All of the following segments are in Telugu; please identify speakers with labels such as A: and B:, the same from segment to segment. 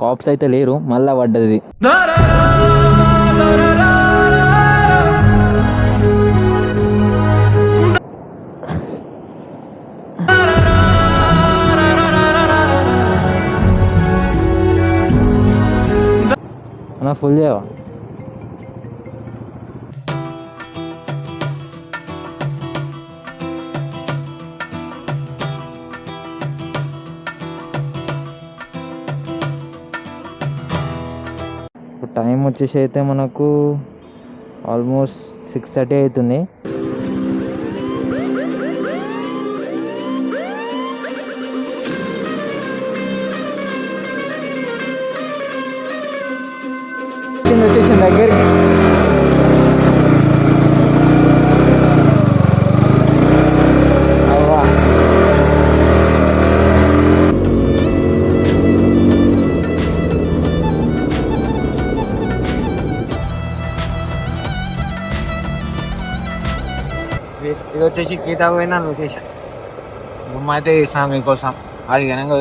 A: కాప్స్ అయితే లేరు, మళ్ళా పడ్డది. అన్న ఫుల్ చేయవా? ఇప్పుడు టైం వచ్చేసి అయితే మనకు ఆల్మోస్ట్ 6:30 అవుతుంది. వచ్చేసి దగ్గరికి అవ్వా
B: ఇది వచ్చేసి గీతా పోయిన లొకేషన్ బొమ్మ అయితే ఇస్తాం మీకోసం అది ఘనంగా.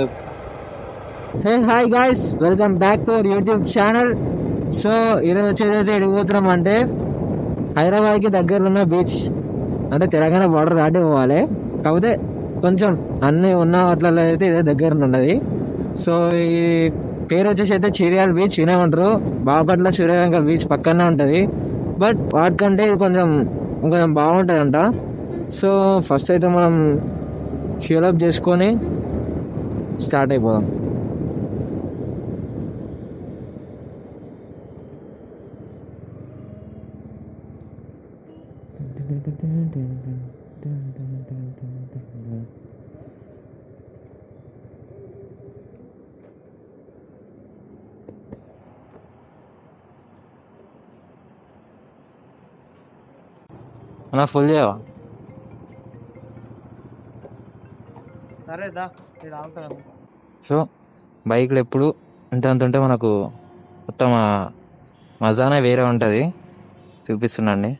B: Hey hi guys, welcome back to our YouTube channel. So ఈరోజు వచ్చేదైతే ఎడిగిపోతున్నాం అంటే హైదరాబాద్కి దగ్గరలో ఉన్న బీచ్, అంటే తెలంగాణ బార్డర్ దాటి పోవాలి. కాకపోతే కొంచెం అన్నీ ఉన్న వాటిలో అయితే ఇదే దగ్గర ఉన్నది. సో ఈ పేరు వచ్చేసి అయితే చిరియాల బీచ్ వినేమంటారు. బాపట్ల సూర్యలంక బీచ్ పక్కనే ఉంటుంది, బట్ వాటికంటే ఇది కొంచెం కొంచెం బాగుంటుంది అంట. సో ఫస్ట్ అయితే మనం ఫ్యూలప్ చేసుకొని స్టార్ట్ అయిపోదాం.
A: అన్న ఫుల్ చేయవా?
B: సరేదా.
A: సో బైక్లో ఎప్పుడు ఇంత అంత ఉంటే మనకు మొత్తం మజానే వేరే ఉంటుంది. చూపిస్తున్నాండి,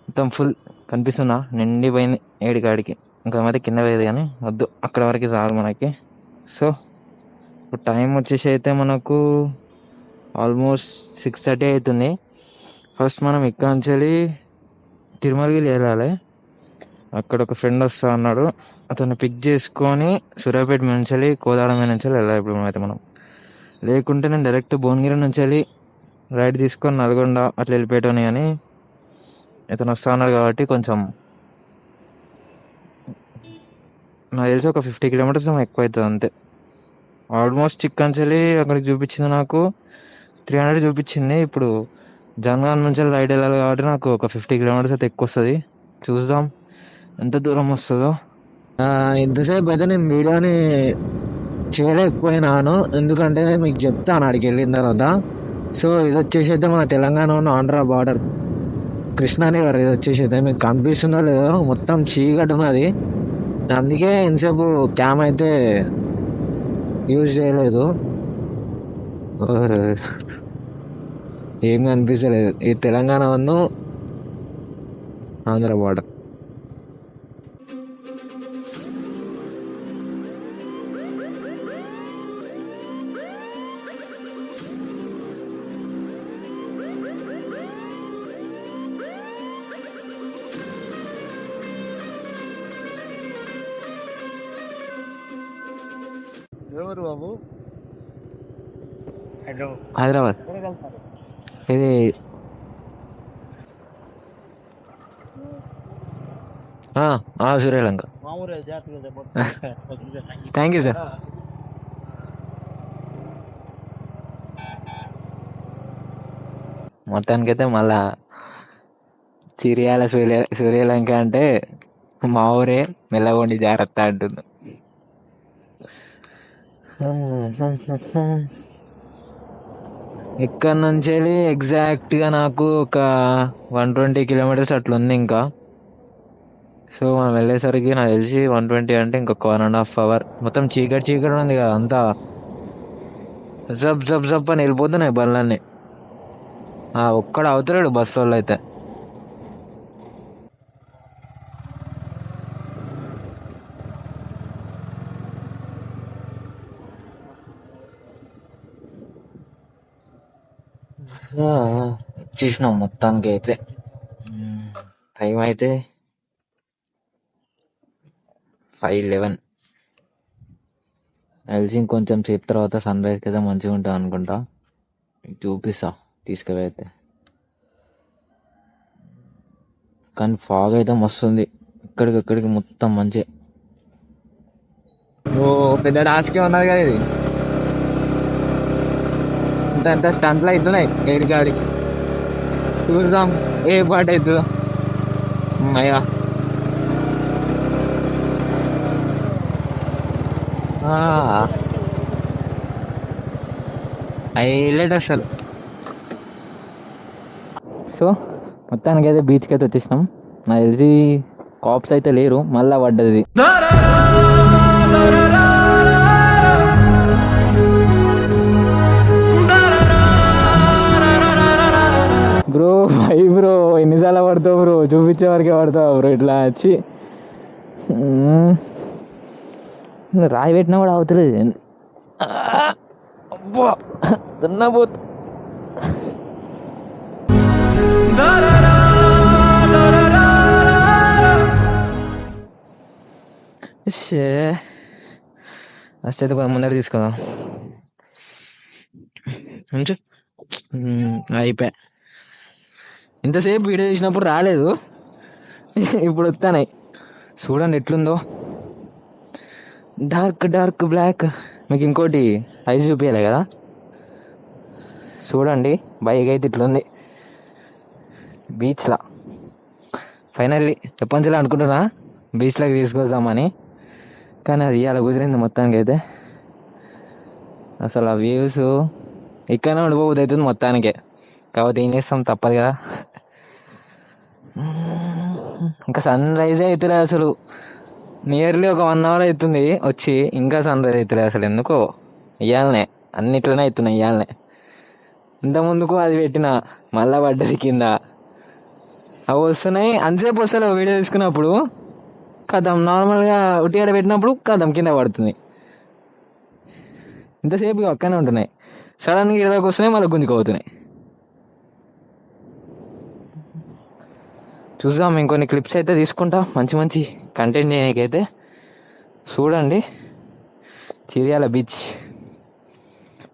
A: మొత్తం ఫుల్ కనిపిస్తుందా, నిండిపోయింది ఏడికాడికి. ఇంకా మరి కింద పోయేది కానీ వద్దు, అక్కడ వరకు చాలు మనకి. సో ఇప్పుడు టైం వచ్చేసి అయితే మనకు ఆల్మోస్ట్ 6:30 అవుతుంది. ఫస్ట్ మనం ఇక్కడ నుంచి తిరుమలగిరి వెళ్ళాలి. అక్కడ ఒక ఫ్రెండ్ వస్తా అన్నాడు, అతన్ని పిక్ చేసుకొని సూర్యాపేట నుంచి కోదాడ నుంచి వెళ్ళాలి ఇప్పుడు మనం. లేకుంటే నేను డైరెక్ట్ భువనగిరి నుంచి రైడ్ తీసుకొని నల్గొండ అట్లా వెళ్ళిపోయాను. కానీ ఇతను వస్తా అన్నాడు కాబట్టి కొంచెం నాకు తెలిసి ఒక 50 కిలోమీటర్స్ ఎక్కువ అవుతుంది అంతే. ఆల్మోస్ట్ ఇక్కడ నుంచి అక్కడికి చూపించింది నాకు 300 చూపించింది. ఇప్పుడు జనగాం నుంచి రైడ్ వెళ్ళాలి కాబట్టి నాకు ఒక 50 కిలోమీటర్స్ అయితే ఎక్కువ వస్తుంది. చూద్దాం ఎంత దూరం వస్తుందో.
B: ఇంతసేపు అయితే నేను వీడియోని చేయలేకపోయినాను, ఎందుకంటే మీకు చెప్తాను అక్కడికి వెళ్ళిన తర్వాత. సో ఇది వచ్చేసి అయితే మన తెలంగాణ ఉన్న ఆంధ్ర బార్డర్ కృష్ణాని గారు. ఇది వచ్చేసి అయితే మీకు కనిపిస్తుందో లేదో, మొత్తం చీకటి ఉన్నది. అందుకే ఇంతసేపు క్యామ్ అయితే యూజ్ చేయలేదు, ఏం కనిపించలేదు. ఈ తెలంగాణ ఉన్న ఆంధ్ర బార్డర్. ఎవరు బాబు?
A: హైదరాబాద్. ఇది సూర్యలంక. Thank you sir. మొత్తానికైతే మళ్ళా చిరియాల సూర్యలంక అంటే మా ఊరే, మెల్లగొండి జాగ్రత్త అంటుంది. ఇక్కడ నుంచి ఎగ్జాక్ట్గా నాకు ఒక 120 కిలోమీటర్స్ అట్లా ఉంది ఇంకా. సో మనం వెళ్ళేసరికి నాకు తెలిసి 120 అంటే ఇంకొక 1.5 అవర్. మొత్తం చీకటి చీకటి ఉంది కదా, అంతా జబ్ జబ్ జబ్ అని వెళ్ళిపోతున్నాయి బండ్లన్నీ. ఒక్కడ అవుతాడు బస్సులో అయితే. సో వచ్చేసినాం మొత్తానికి అయితే. టైం అయితే 5:11. తెలిసి ఇంకొంచెం సేపు తర్వాత సన్ రైజ్కి అయితే మంచిగా ఉంటుంది అనుకుంటా. మీకు చూపిస్తా తీసుకువైతే. కానీ ఫాగ్ అయితే మస్తు ఉంది, ఇక్కడికి మొత్తం మంచి.
B: ఓ పెద్ద టాస్కే ఉన్నది కదా ఇది. ఇంత స్టంట్లు అవుతున్నాయి ఏడు గాడి. చూద్దాం ఏ పాట అవుతుందో. అయ్యా హైలైట్ అసలు.
A: సో మొత్తానికి అయితే బీచ్కి అయితే వచ్చేసినాం. నాకు తెలిసి కాప్స్ అయితే లేరు, మళ్ళా పడ్డది. బ్రో బ్రో ఎన్నిసార్లు పడతావు బ్రో, చూపించే వరకే పడతావు బ్రో. ఇట్లా వచ్చి రాయి పెట్టినా కూడా అవుతలేదు. అబ్బా దున్నపోతు. అయితే కొంచెం ముందర తీసుకోదా మంచి. అయిపోయా. ఇంతసేపు వీడియో తీసినప్పుడు రాలేదు, ఇప్పుడు వస్తానాయి. చూడండి ఎట్లుందో, డార్క్ బ్లాక్. మీకు ఇంకోటి ఐస్ చూపించాలి కదా, చూడండి. బైక్ అయితే ఇట్లుంది బీచ్లా. ఫైనల్లీ ఎప్పటిలా అనుకుంటున్నా బీచ్లోకి తీసుకొస్తామని, కానీ అది ఇవాళ కుదిరింది మొత్తానికి అయితే. అసలు ఆ వ్యూస్ ఇక్కడనే ఉండిపోతుంది అవుతుంది మొత్తానికే. కాబట్టి ఏం చేస్తాం, తప్పదు కదా. ఇంకా సన్ రైజే అవుతుంది అసలు. నియర్లీ ఒక 1 hour అవుతుంది వచ్చి, ఇంకా సన్ రైజ్ అవుతుంది అసలు. ఎందుకో ఇవ్వాలనే అన్నిట్లోనే అవుతున్నాయి ఇవ్వాలనే. ఇంత ముందుకు అది పెట్టిన మళ్ళా పడ్డది కింద. అవి వస్తున్నాయి అంతసేపు వస్తారు వీడియో తీసుకున్నప్పుడు, కథం నార్మల్గా ఉట్టిగడ పెట్టినప్పుడు కథం కింద పడుతుంది. ఇంతసేపు అక్కడనే ఉంటున్నాయి, సడన్గా ఇడదాకా వస్తున్నాయి, మళ్ళీ గుంజుకోవుతున్నాయి. చూద్దాం, ఇంకొన్ని క్లిప్స్ అయితే తీసుకుంటా మంచి కంటెంట్ చేయడానికైతే. చూడండి చిర్యాల బీచ్,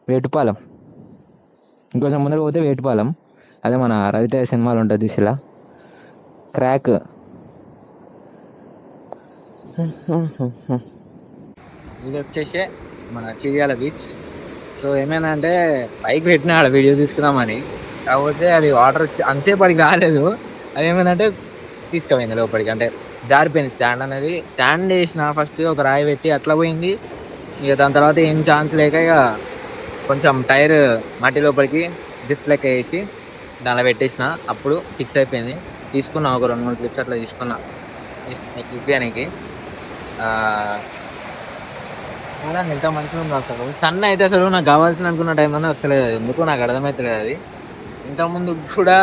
A: వేటుపాలెం. ఇంకొంచెం ముందర పోతే వేటుపాలెం, అదే మన రవితేజ సినిమాలు ఉంటుంది చూసిలా, క్రాక్.
B: ఇది వచ్చేసి మన చిర్యాల బీచ్. సో ఏమైనా అంటే బైక్ పెట్టినా ఆడ వీడియో తీసుకుందామని, కాకపోతే అది వాటర్ అంతసేపు అడిగి రాలేదు. అది ఏమైందంటే తీసుకుపోయింది లోపలికి, అంటే జారిపోయింది స్టాండ్ అనేది. స్టాండ్ వేసిన ఫస్ట్ ఒక రాయి పెట్టి అట్లా పోయింది. ఇక దాని తర్వాత ఏం ఛాన్స్ లేక ఇక కొంచెం టైర్ మట్టి లోపలికి డ్రిఫ్ట్ లెక్క వేసి దానిలో పెట్టేసిన, అప్పుడు ఫిక్స్ అయిపోయింది. తీసుకున్నా ఒక 2-3 క్లిప్స్ అట్లా తీసుకున్నా క్లిప్ చేయడానికి. చూడండి ఎంత మంచిగా ఉంది అసలు. సన్ అయితే అసలు నాకు కావాల్సిన అనుకున్న టైంలోనే వస్తలేదు, ఎందుకు నాకు అర్థమవుతలేదు అది. ఇంతకుముందు కూడా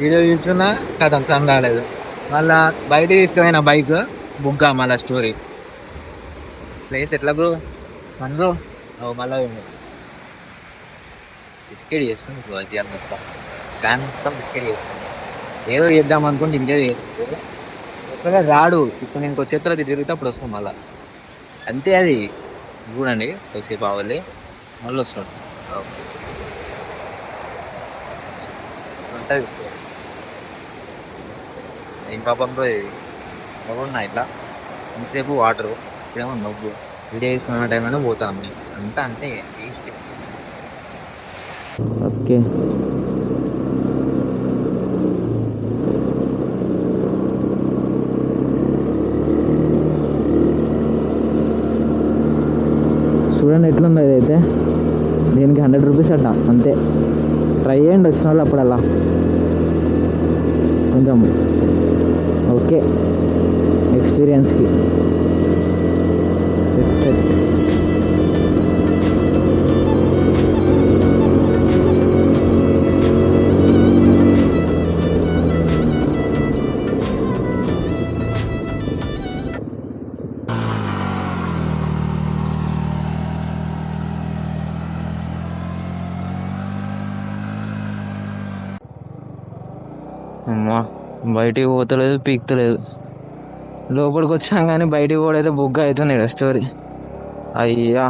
B: వీడియో చూస్తున్నా కథం సన్ రాలేదు. మళ్ళా బయట తీసుకుపోయిన బైక్ బుగ్గ మళ్ళీ స్టోరీ. ప్లేస్ ఎట్లా బ్రో మన బ్రో మళ్ళీ బిస్కెట్ చేస్తుంది బ్రో. అది మొత్తం ప్లాన్ మొత్తం బిస్కెట్ చేస్తుంది. ఏదో చేద్దాం అనుకుంటే ఇంకేది ఎక్కడ రాడు. ఇప్పుడు నేను ఇంకో చేతిలో తిరిగితే అప్పుడు వస్తాం మళ్ళీ, అంతే. అది చూడండి కొద్దిసేపు అవ్వాలి, మళ్ళీ వస్తాడు. అంతా తీసుకోవాలి. ఏం పాపం బ్రో ఇది ఉన్నా ఇట్లా ఎంతసేపు వాటరు, ఇప్పుడేమో నవ్వు. వీడియో తీసుకున్న టైంలోనే పోతాం అంతా, అంతే వేస్ట్.
A: ఓకే చూడండి ఎట్లుంది ఇదైతే. దీనికి 100 రూపీస్ అట్ట అంతే. ట్రై చేయండి వచ్చిన వాళ్ళు అప్పుడల్లా. కొంచెం ఓకే ఎక్స్పీరియన్స్కి సెట్. అమ్మా బయటికి పోతలేదు పీక్తలేదు. లోపలికి వచ్చాం కానీ బయటికి పోడైతే బుగ్గ అవుతుంది కదా స్టోరీ. అయ్యా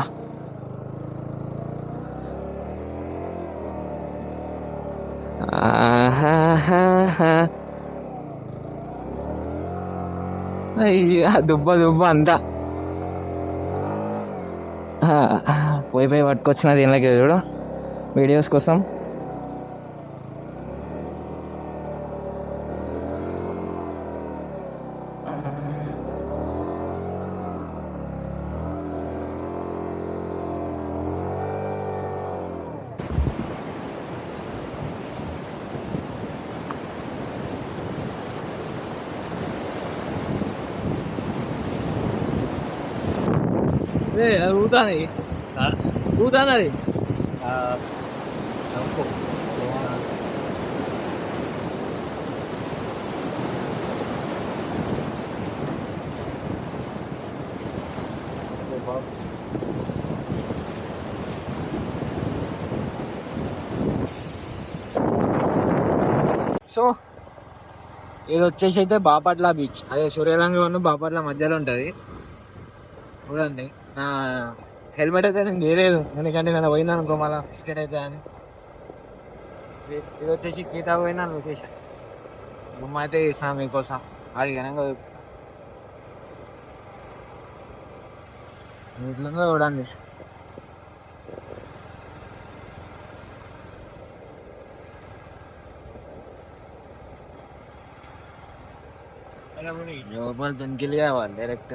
A: ఆహాహాహా. అయ్యా దుబ్బ దుబ్బ అంతా పోయి పోయి పట్టుకొచ్చిన దీనిలోకి చూడు వీడియోస్ కోసం.
B: అది ఊతాది ఊతాది అది సో ఇది వచ్చేసి అయితే బాపట్ల బీచ్, అదే సూర్యలంగా ఉన్న బాపట్ల మధ్యలో ఉంటుంది. చూడండి నా హెల్మెట్ అయితే నేను వేయలేదు, ఎందుకంటే నేను పోయినా అనుకో మళ్ళీ బిస్కెట్ అయితే అని. ఇది వచ్చేసి గీతా పోయినా లొకేషన్. బొమ్మ అయితే ఇస్తాను మీకోసం, అది ఘనంగా వీటిలో చూడండి. లోపల తునికి కావాలి డైరెక్ట్.